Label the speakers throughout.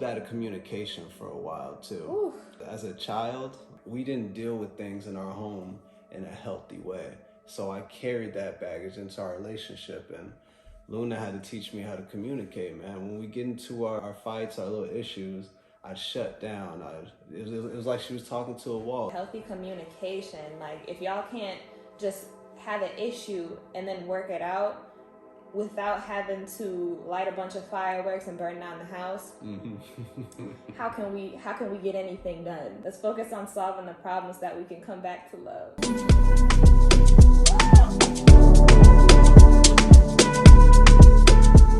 Speaker 1: bad at communication for a while too.
Speaker 2: Oof.
Speaker 1: As a child, we didn't deal with things in our home in a healthy way. So I carried that baggage into our relationship, and Luna had to teach me how to communicate, man. When we get into our fights, our little issues, I'd shut down. It was like she was talking to a wall.
Speaker 2: Healthy communication, like if y'all can't just have an issue and then work it out without having to light a bunch of fireworks and burn down the house, how can we get anything done? Let's focus on solving the problems so that we can come back to love.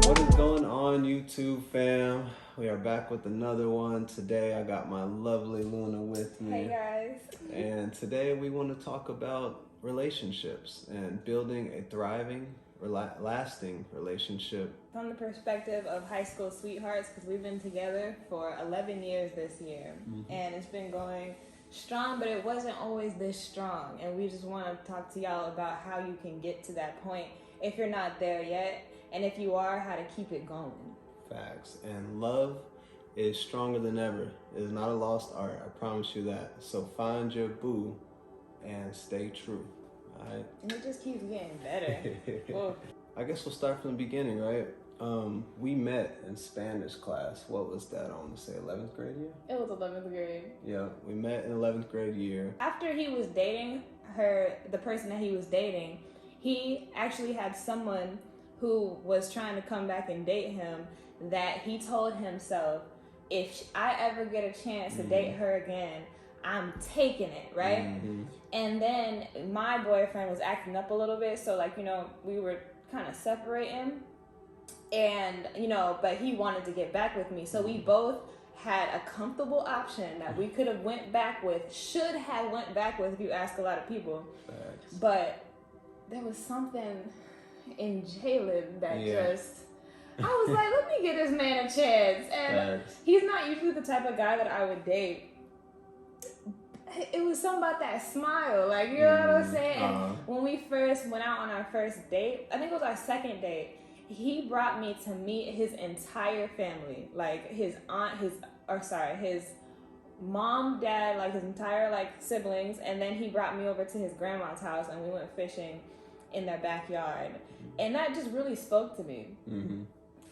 Speaker 1: What is going on, YouTube fam? We are back with another one. Today I got my lovely Luna with me.
Speaker 2: Hey guys.
Speaker 1: And today we want to talk about relationships and building a thriving, lasting relationship.
Speaker 2: From the perspective of high school sweethearts, because we've been together for 11 years this year, and it's been going strong, but it wasn't always this strong. And we just want to talk to y'all about how you can get to that point if you're not there yet, and if you are, how to keep it going.
Speaker 1: Facts. And love is stronger than ever. It is not a lost art, I promise you that. So find your boo and stay true. All right?
Speaker 2: And it just keeps getting better.
Speaker 1: I guess we'll start from the beginning, right? We met in Spanish class. What was that, I want to say 11th grade year?
Speaker 2: It was 11th grade.
Speaker 1: Yeah, we met in 11th grade year.
Speaker 2: After he was dating her, the person that he was dating, he actually had someone who was trying to come back and date him that he told himself, if I ever get a chance to date her again, I'm taking it, right? And then my boyfriend was acting up a little bit, so like, you know, we were kind of separating, and you know, but he wanted to get back with me, so we both had a comfortable option that we could have went back with, should have went back with, if you ask a lot of people.
Speaker 1: Facts.
Speaker 2: But there was something in Jalen that just, I was like, let me give this man a chance. And he's not usually the type of guy that I would date. It was something about that smile, like, you know what I'm saying? And when we first went out on our first date, I think it was our second date, he brought me to meet his entire family, like his aunt, his mom, dad, like his entire like siblings, and then he brought me over to his grandma's house and we went fishing in their backyard, and that just really spoke to me.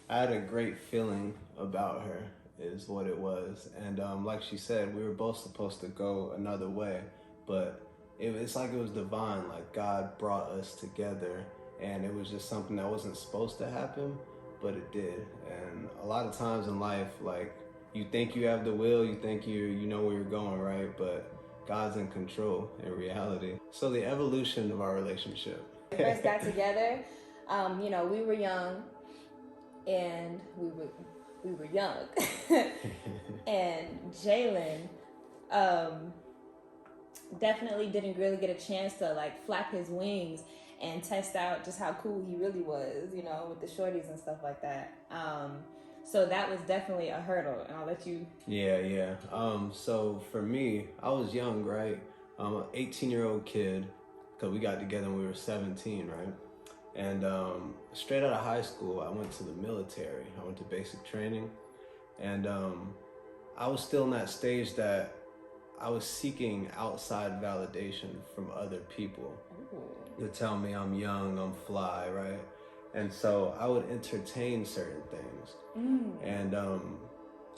Speaker 1: I had a great feeling about her, is what it was. And like she said, we were both supposed to go another way, but it's like it was divine. Like God brought us together, and it was just something that wasn't supposed to happen, but it did. And a lot of times in life, like, you think you have the will, you think you know where you're going, right? But God's in control in reality. So the evolution of our relationship.
Speaker 2: We first got together, you know, we were young, and we were young. And Jalen definitely didn't really get a chance to like flap his wings and test out just how cool he really was, you know, with the shorties and stuff like that. So that was definitely a hurdle, and I'll let you.
Speaker 1: Yeah. So for me, I was young, right? I'm an 18-year-old kid, because we got together when we were 17, right? And straight out of high school, I went to the military. I went to basic training, and I was still in that stage that I was seeking outside validation from other people to tell me I'm young, I'm fly, right? And so I would entertain certain things. And
Speaker 2: I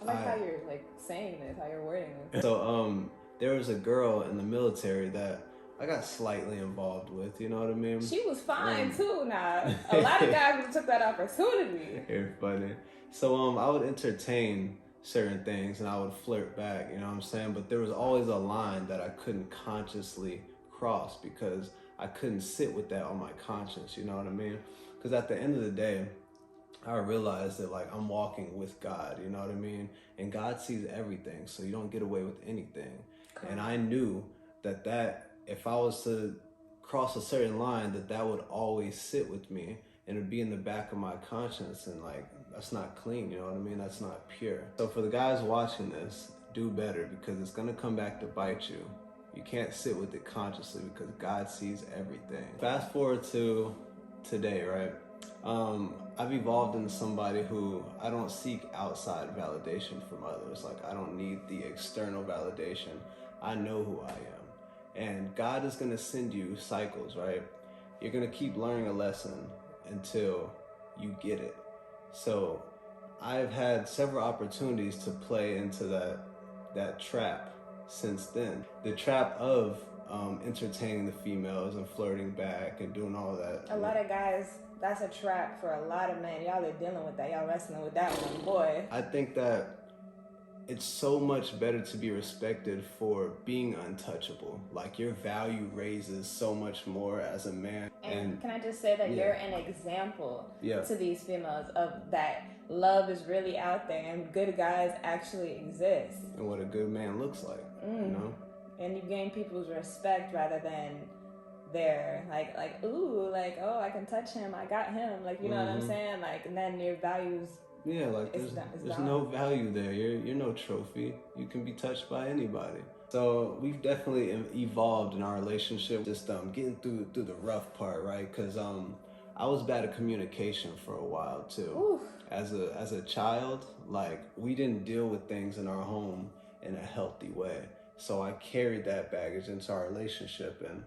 Speaker 2: like how you're like saying this, how you're wording this.
Speaker 1: So there was a girl in the military that I got slightly involved with, you know what I mean?
Speaker 2: She was fine too now. A lot of guys took that opportunity.
Speaker 1: You're funny. So I would entertain certain things and I would flirt back, you know what I'm saying? But there was always a line that I couldn't consciously cross, because I couldn't sit with that on my conscience, you know what I mean? Because at the end of the day, I realized that like I'm walking with God, you know what I mean? And God sees everything, so you don't get away with anything. And I knew that if I was to cross a certain line, that would always sit with me, and it'd be in the back of my conscience, and like, that's not clean, you know what I mean? That's not pure. So for the guys watching this, do better, because it's gonna come back to bite you. You can't sit with it consciously, because God sees everything. Fast forward to today, right? I've evolved into somebody who I don't seek outside validation from others. Like, I don't need the external validation. I know who I am. And God is going to send you cycles, right? You're going to keep learning a lesson until you get it. So I've had several opportunities to play into that trap since then. The trap of entertaining the females and flirting back and doing all that.
Speaker 2: A lot of guys, that's a trap for a lot of men. Y'all are dealing with that. Y'all wrestling with that one, boy.
Speaker 1: I think that it's so much better to be respected for being untouchable. Like, your value raises so much more as a man.
Speaker 2: And can I just say that
Speaker 1: yeah.
Speaker 2: you're an example
Speaker 1: Yeah.
Speaker 2: to these females of that love is really out there and good guys actually exist.
Speaker 1: And what a good man looks like, you know?
Speaker 2: And you gain people's respect rather than their like ooh, like, oh, I can touch him, I got him, like, you know what I'm saying? Like, and then your values.
Speaker 1: Yeah, like there's no value there. You're no trophy. You can be touched by anybody. So we've definitely evolved in our relationship. Just getting through the rough part, right? Because I was bad at communication for a while too.
Speaker 2: Oof.
Speaker 1: As a child, like, we didn't deal with things in our home in a healthy way. So I carried that baggage into our relationship, and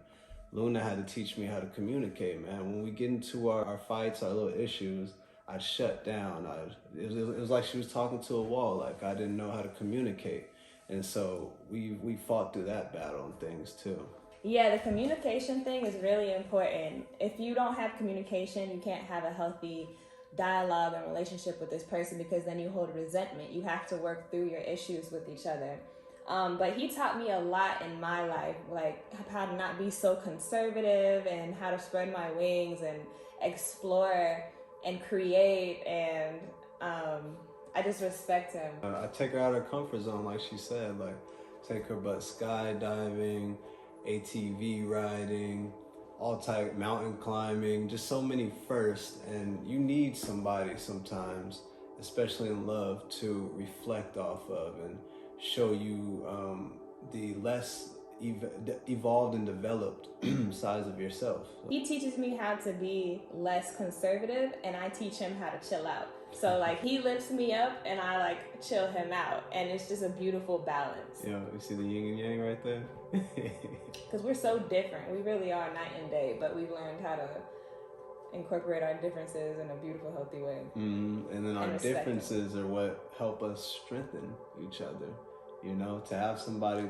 Speaker 1: Luna had to teach me how to communicate, man. When we get into our fights, our little issues, I'd shut down. It was like she was talking to a wall. Like, I didn't know how to communicate. And so we fought through that battle and things too.
Speaker 2: Yeah, the communication thing is really important. If you don't have communication, you can't have a healthy dialogue and relationship with this person, because then you hold resentment. You have to work through your issues with each other. But he taught me a lot in my life, like how to not be so conservative and how to spread my wings and explore and create, and I just respect him.
Speaker 1: I take her out of her comfort zone, like she said, like take her but skydiving, ATV riding, all type mountain climbing, just so many firsts. And you need somebody sometimes, especially in love, to reflect off of and show you the less evolved and developed sides of yourself.
Speaker 2: He teaches me how to be less conservative, and I teach him how to chill out. So like, he lifts me up and I like chill him out, and it's just a beautiful balance.
Speaker 1: Yeah, you see the yin and yang right there?
Speaker 2: Because we're so different. We really are night and day, but we've learned how to incorporate our differences in a beautiful, healthy way.
Speaker 1: And then our differences are what help us strengthen each other. You know, to have somebody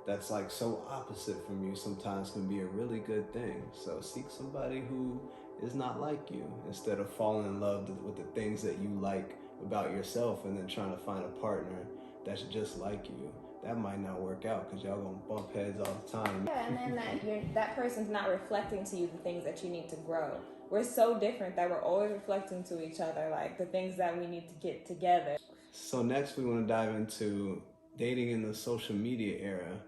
Speaker 1: that's like so opposite from you sometimes can be a really good thing. So seek somebody who is not like you, instead of falling in love with the things that you like about yourself and then trying to find a partner that's just like you. That might not work out because y'all gonna bump heads all the time.
Speaker 2: Yeah, and then that person's not reflecting to you the things that you need to grow. We're so different that we're always reflecting to each other, like the things that we need to get together.
Speaker 1: So next we want to dive into dating in the social media era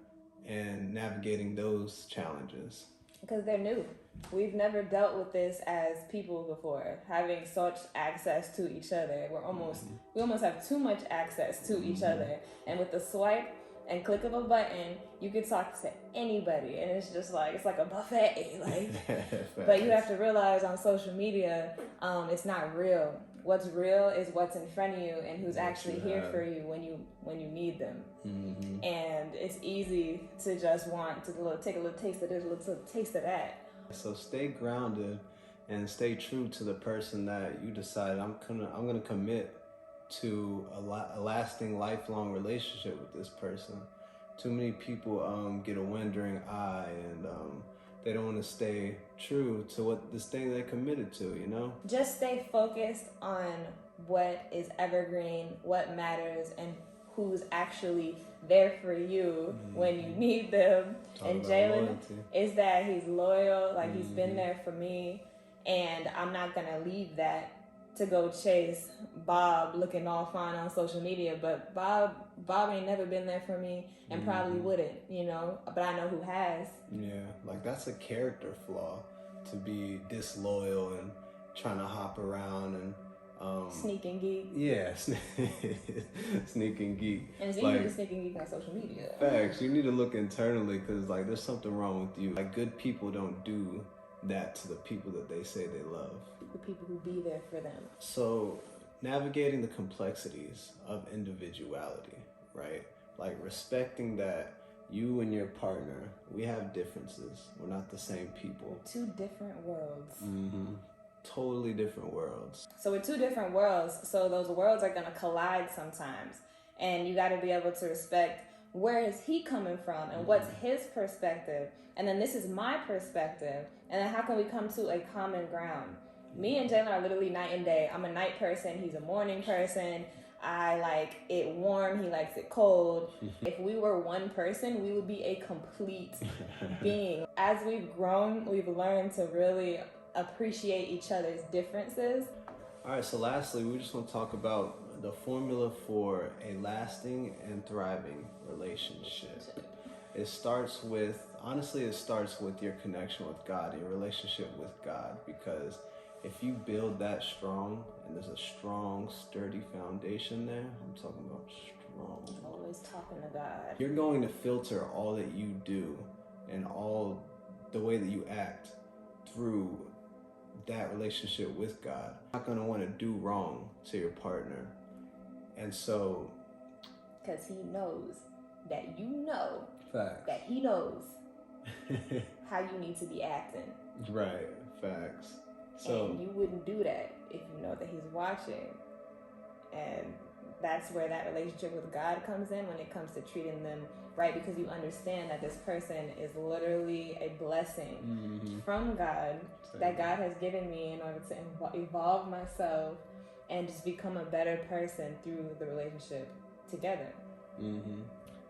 Speaker 1: and navigating those challenges.
Speaker 2: Because they're new. We've never dealt with this as people before, having such access to each other. We almost have too much access to each other. And with the swipe and click of a button, you can talk to anybody, and it's just like, it's like a buffet. Like, but you have to realize on social media, it's not real. What's real is what's in front of you and who's actually here for you when you need them. And it's easy to just want to take a little taste of this, a little taste of that.
Speaker 1: So stay grounded and stay true to the person that you decide I'm gonna commit to a lasting, lifelong relationship with this person. Too many people get a wandering eye, and they don't want to stay true to what this thing they committed to, you know? Just
Speaker 2: stay focused on what is evergreen, what matters, and who's actually there for you when you need them. And Jalen is that he's loyal, like he's been there for me, and I'm not gonna leave that to go chase Bob looking all fine on social media. But Bob ain't never been there for me and probably wouldn't, you know, but I know who has.
Speaker 1: Yeah, like that's a character flaw, to be disloyal and trying to hop around and
Speaker 2: sneak and geek.
Speaker 1: Yeah, sneak and geek.
Speaker 2: And it's easy to sneak and geek on social media.
Speaker 1: Facts. You need to look internally, because like there's something wrong with you. Like, good people don't do that to the people that they say they love.
Speaker 2: The people who be there for them.
Speaker 1: So navigating the complexities of individuality, right? Like respecting that you and your partner, we have differences. We're not the same people.
Speaker 2: Two different worlds.
Speaker 1: Mm-hmm. Totally different worlds.
Speaker 2: So we're two different worlds, so those worlds are going to collide sometimes. And you got to be able to respect where is he coming from and what's his perspective. And then this is my perspective. And then how can we come to a common ground? Me and Jalen are literally night and day. I'm a night person. He's a morning person. I like it warm. He likes it cold. If we were one person, we would be a complete being. As we've grown, we've learned to really appreciate each other's differences.
Speaker 1: All right, so lastly, we just want to talk about the formula for a lasting and thriving relationship. It starts with your connection with God, your relationship with God, because if you build that strong and there's a strong, sturdy foundation there, I'm talking about strong.
Speaker 2: Always talking to God.
Speaker 1: You're going to filter all that you do and all the way that you act through that relationship with God. You're not going to want to do wrong to your partner. And so,
Speaker 2: because he knows that you know
Speaker 1: facts.
Speaker 2: that he knows how you need to be acting.
Speaker 1: Right, facts. So,
Speaker 2: and you wouldn't do that if you know that he's watching. And that's where that relationship with God comes in, when it comes to treating them right, because you understand that this person is literally a blessing from God that God has given me in order to evolve myself and just become a better person through the relationship together.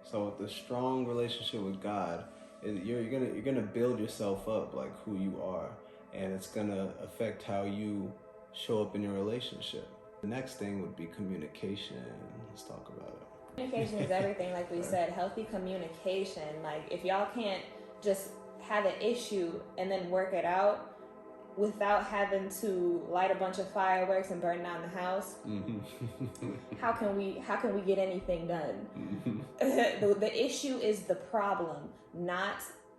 Speaker 1: So with the strong relationship with God, you're gonna build yourself up like who you are, and it's gonna affect how you show up in your relationship. The next thing would be communication. Let's talk about it.
Speaker 2: Communication is everything, like we said. Healthy communication. Like, if y'all can't just have an issue and then work it out without having to light a bunch of fireworks and burn down the house, how can we get anything done? The issue is the problem, not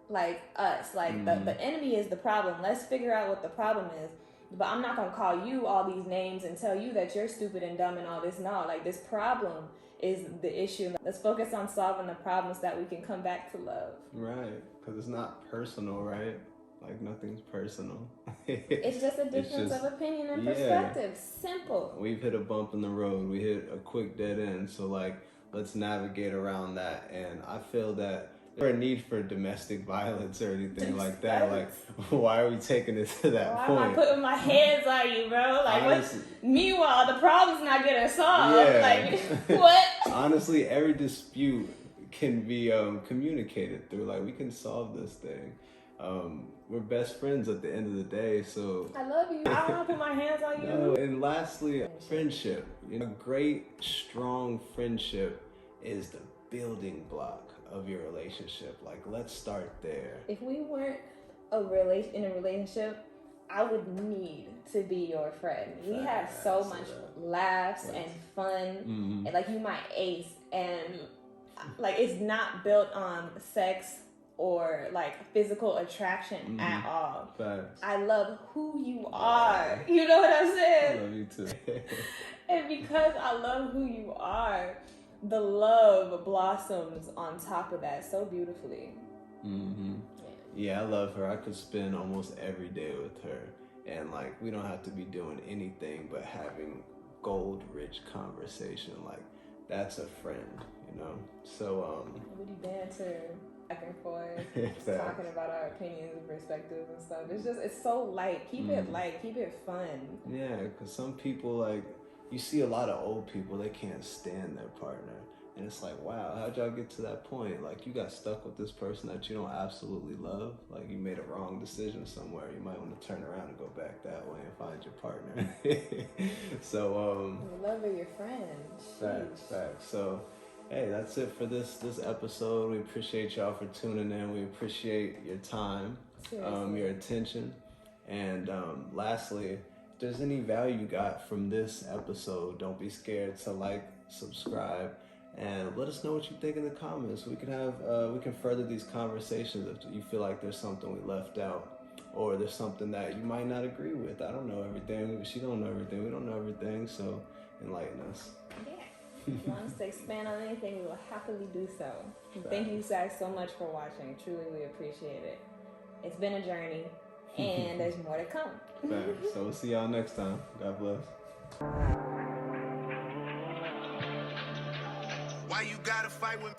Speaker 2: like us. Like the enemy is the problem. Let's figure out what the problem is. But I'm not gonna call you all these names and tell you that you're stupid and dumb and all this. No, like, this problem is the issue. Let's focus on solving the problems so that we can come back to love.
Speaker 1: Right, because it's not personal, right? Like, nothing's personal.
Speaker 2: It's just a difference of opinion and perspective. Simple.
Speaker 1: We've hit a bump in the road. We hit a quick dead end. So, like, let's navigate around that. And I feel that there's a need for domestic violence or anything like that. Like, why are we taking it to that point?
Speaker 2: Why am I putting my hands on you, bro? Like, honestly, meanwhile, the problem's not getting solved.
Speaker 1: Yeah.
Speaker 2: Like, what?
Speaker 1: Honestly, every dispute can be communicated through. Like, we can solve this thing. We're best friends at the end of the day, so
Speaker 2: I love you. I don't want to put my hands on you.
Speaker 1: No. And lastly, friendship. You know, a great, strong friendship is the building block of your relationship. Like, let's start there.
Speaker 2: If we weren't in a relationship, I would need to be your friend. We have so much laughs and fun, and like, you my ace, and like, it's not built on sex or like physical attraction at all.
Speaker 1: Facts.
Speaker 2: I love who you are. You know what I'm saying?
Speaker 1: I love you too.
Speaker 2: And because I love who you are, the love blossoms on top of that so beautifully.
Speaker 1: Yeah, I love her. I could spend almost every day with her, and like, we don't have to be doing anything but having gold-rich conversation. Like, that's a friend, you know. So
Speaker 2: witty banter, back and forth, just talking about our opinions and perspectives and stuff. It's so light. Keep it light. Keep it fun. Yeah,
Speaker 1: because some people, like, you see a lot of old people, they can't stand their partner. And it's like, wow, how'd y'all get to that point? Like, you got stuck with this person that you don't absolutely love. Like, you made a wrong decision somewhere. You might want to turn around and go back that way and find your partner. So,
Speaker 2: the love of your friend.
Speaker 1: Facts. So, hey, that's it for this episode. We appreciate y'all for tuning in. We appreciate your time, your attention. And lastly, if there's any value you got from this episode, don't be scared to like, subscribe, and let us know what you think in the comments. We can further these conversations if you feel like there's something we left out. or there's something that you might not agree with. I don't know everything. She don't know everything. We don't know everything. So enlighten us.
Speaker 2: Yeah. If you want us to expand on anything, we will happily do so. Thank you guys so much for watching. Truly, we appreciate it. It's been a journey, and there's more to come.
Speaker 1: Thanks. So we'll see y'all next time. God bless.
Speaker 3: Why you gotta fight when